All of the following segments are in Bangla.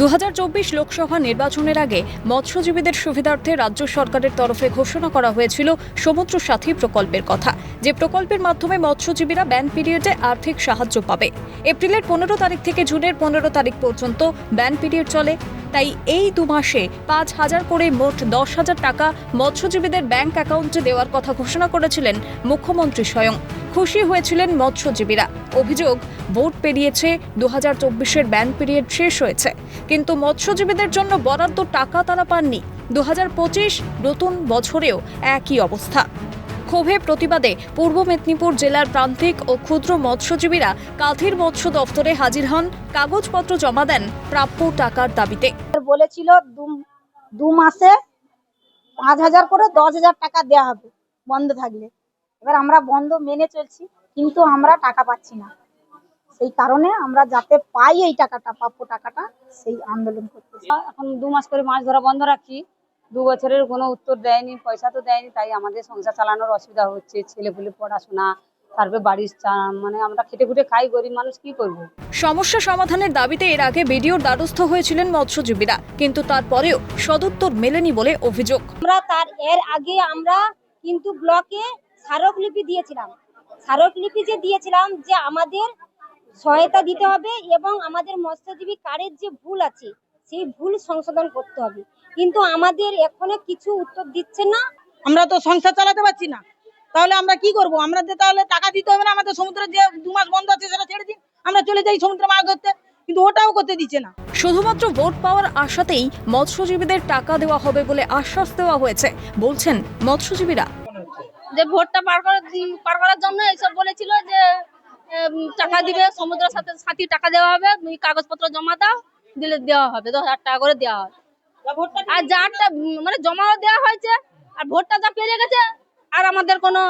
2024 লোকসভা নির্বাচনের আগে মৎস্যজীবীদের সুবিধার্থে রাজ্য সরকারের তরফে ঘোষণা করা হয়েছিল সমুদ্র সাথী প্রকল্পের কথা, যে প্রকল্পের মাধ্যমে মৎস্যজীবীরা ব্যান পিরিয়ডে আর্থিক সাহায্য পাবে। এপ্রিলের 15 তারিখ থেকে জুনের 15 তারিখ পর্যন্ত ব্যান পিরিয়ড চলে। তাই এই 2 মাসে 5,000 করে মোট 10,000 টাকা মৎস্যজীবীদের ব্যাংক অ্যাকাউন্টে দেওয়ার কথা ঘোষণা করেছিলেন মুখ্যমন্ত্রী স্বয়ং। খুশি হয়েছিলেন মৎস্যজীবীরা। অভিযোগ, ভোট পেরিয়েছে, 2024-এর ব্যান পিরিয়ড শেষ হয়েছে, কিন্তু মৎস্যজীবীদের জন্য বরাদ্দ টাকা তারা পাননি। 2025 নতুন বছরেও একই অবস্থা। ক্ষোভে প্রতিবাদে পূর্ব মেদিনীপুর জেলার প্রান্তিক ও ক্ষুদ্র মৎস্যজীবীরা কাঁথির মৎস্য দফতরে হাজির হন, কাগজপত্র জমা দেন প্রাপ্য টাকার দাবিতে। বলেছিল 2 মাসে 5,000 করে 10,000 টাকা দেওয়া হবে বন্ধ থাকলে। এবার আমরা বন্ধ মেনে চলছি, কিন্তু আমরা টাকা পাচ্ছি না। সেই কারণে আমরা যাতে পাই এই টাকাটা, প্রাপ্য টাকাটা, সেই আন্দোলন করতেছি। এখন 2 মাস করে মাছ ধরা বন্ধ রাখি, 2 বছরের কোনো উত্তর দেয়নি, পয়সা তো দেয়নি। তাই আমাদের সংসার চালানোর অসুবিধা হচ্ছে, ছেলেপুলে পড়াশোনা, তারপরে বাড়ির মানে আমরা খেটে খুটে খাই, গরিব মানুষ কি করব। সমস্যা সমাধানের দাবিতে এর আগে বিডিওর দ্বারস্থ হয়েছিলেন মৎস্যজীবীরা, কিন্তু তারপরেও সদুত্তর মেলেনি বলে অভিযোগ। এর আগে আমরা কিন্তু ব্লকে স্মারকলিপি দিয়েছিলাম। স্মারকলিপি যে দিয়েছিলাম যে আমাদের সহায়তা দিতে হবে এবং আমাদের মৎস্যজীবী কার্ডের যে ভুল আছে সেই ভুল সংশোধন করতে হবে, কিন্তু আমাদের এখনো কিছু উত্তর দিচ্ছে না। আমরা তো সংসার চালাতে পারছি না, তাহলে আমরা কি করব? আমাদের তাহলে টাকা দিতে হবে না? আমাদের সমুদ্রে যে 2 মাস বন্ধ আছে সেটা ছেড়ে দিন, আমরা চলে যাই সমুদ্রে মাছ ধরতে, কিন্তু ওটাও করতে দিচ্ছে না। শুধুমাত্র ভোট পাওয়ার আশাতেই মৎস্যজীবীদের টাকা দেওয়া হবে বলে আশ্বাস দেওয়া হয়েছে, বলছেন মৎস্যজীবীরা। যে ভোটটা পার করার জন্য এইসব বলেছিল যে টাকা দিবে, সমুদ্র সাথী টাকা দেওয়া হবে, তুমি কাগজপত্র জমা দাও, দিলে দেওয়া হবে, 10,000 টাকা করে দেওয়া হবে। আর যারটা মানে জমাও দেওয়া হয়েছে, আর ভোটটা যা পেরিয়ে গেছে, আর আমাদের কোনো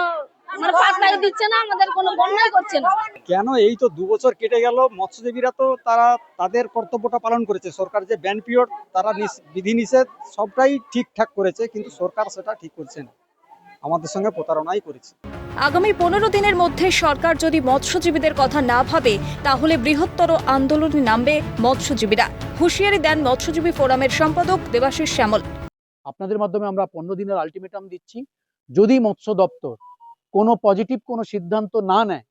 মানে পাত্তাই দিচ্ছে না, আমাদের কোনো বন্যাই করছে না। কেন? এই তো 2 বছর কেটে গেল, মৎস্যজীবীরা তো তারা তাদের কর্তব্যটা পালন করেছে। সরকার যে ব্যান পিরিয়ড, তারা বিধিনিষেধ সবটাই ঠিকঠাক করেছে, কিন্তু সরকার সেটা ঠিক করছে না, আমাদের সঙ্গে প্রতারণাই করেছে। আগামী 15 দিনের মধ্যে সরকার যদি মৎস্যজীবীদের কথা না ভাবে, তাহলে বৃহত্তর আন্দোলনে নামবে মৎস্যজীবীরা। হুঁশিয়ারি দেন মৎস্যজীবী ফোরামের সম্পাদক দেবাশিস শ্যামল। আপনাদের মাধ্যমে আমরা 15 দিনের আলটিমেটাম দিচ্ছি। যদি মৎস্য দপ্তর কোনো পজিটিভ কোনো সিদ্ধান্ত না নেয়,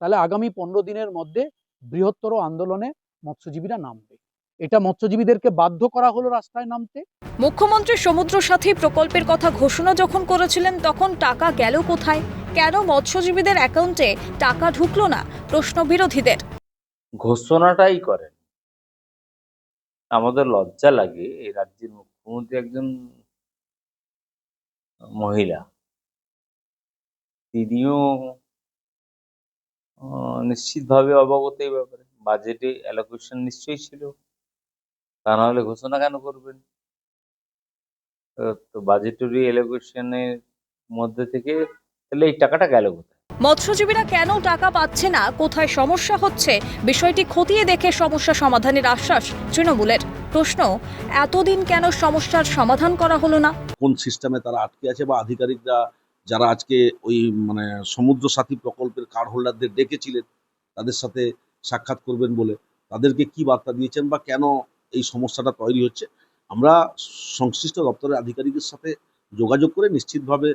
তাহলে আগামী 15 দিনের মধ্যে বৃহত্তর আন্দোলনে মৎস্যজীবীরা নামবে। এটা মৎস্যজীবীদেরকে বাধ্য করা হলো রাস্তায় নামতে। মুখ্যমন্ত্রী সমুদ্র সাথী প্রকল্পের কথা ঘোষণা যখন করেছিলেন, তখন টাকা গেল কোথায়? কেন মৎস্যজীবীদের অ্যাকাউন্টে টাকা ঢুকলো না? প্রশ্ন বিরোধীদের। ঘোষণাটাই করেন। আমাদের লজ্জা লাগে, এই রাজ্যের মুখ্যমন্ত্রী একজন মহিলা, তিনিও নিশ্চিতভাবে অবগত এই ব্যাপারে। বাজেটে অ্যালোকেশন নিশ্চয়ই ছিল, তা না হলে ঘোষণা কেন করবেন? তো বাজেটারি অ্যালোকেশনের মধ্যে থেকে তাহলে এই টাকাটা গেল কোথায়? মৎস্যজীবীরা কেন টাকা পাচ্ছে না, কোথায় সমস্যা হচ্ছে, বিষয়টি খতিয়ে দেখে সমস্যা সমাধানের আশ্বাস তৃণমূলের। প্রশ্ন, এতদিন কেন সমস্যার সমাধান করা হলো না? কোন সিস্টেমে তারা আটকে আছে, বা আধিকারিকরা যারা আজকে ওই সমুদ্র সাথী প্রকল্পের কার্ড হোল্ডারদের ডেকেছিলেন তাদের সাথে সাক্ষাৎ করবেন বলে, তাদেরকে কি বার্তা দিয়েছেন, বা কেন এই সমস্যাটা তৈরি হচ্ছে? আমরা সংশ্লিষ্ট দপ্তরের আধিকারিকের সাথে যোগাযোগ করে নিশ্চিতভাবে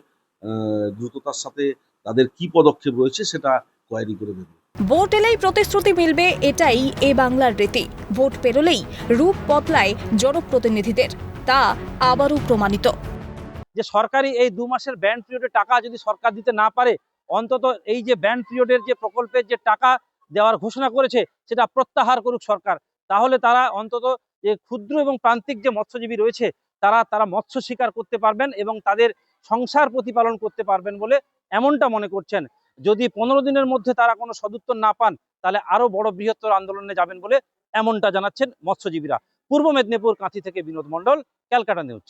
দ্রুততার সাথে তাদের কি পদক্ষেপ রয়েছে সেটা কোয়ারি করে দেব। ভোট এলেই প্রতিশ্রুতি মিলবে, এটাই এ বাংলার রীতি। ভোট পেরোলেই রূপ বদলায় জনপ্রতিনিধিদের, তা আবারও প্রমাণিত। যে সরকারি এই 2 মাসের ব্যান পিরিয়ডের টাকা যদি সরকার দিতে না পারে, অন্তত এই যে ব্যান পিরিয়ডের যে প্রকল্পের যে টাকা দেওয়ার ঘোষণা করেছে সেটা প্রত্যাহার করুক সরকার। তাহলে তারা অন্তত যে ক্ষুদ্র এবং প্রান্তিক যে মৎস্যজীবী রয়েছে তারা মৎস্য শিকার করতে পারবেন এবং তাদের সংসার প্রতিপালন করতে পারবেন বলে এমনটা মনে করছেন। যদি 15 দিনের মধ্যে তারা কোনো সদুত্তর না পান, তাহলে আরো বড় বৃহত্তর আন্দোলনে যাবেন বলে এমনটা জানাচ্ছেন মৎস্যজীবীরা। পূর্ব মেদিনীপুর কাঁথি থেকে বিনোদ মণ্ডল, ক্যালকাটা নিউজ।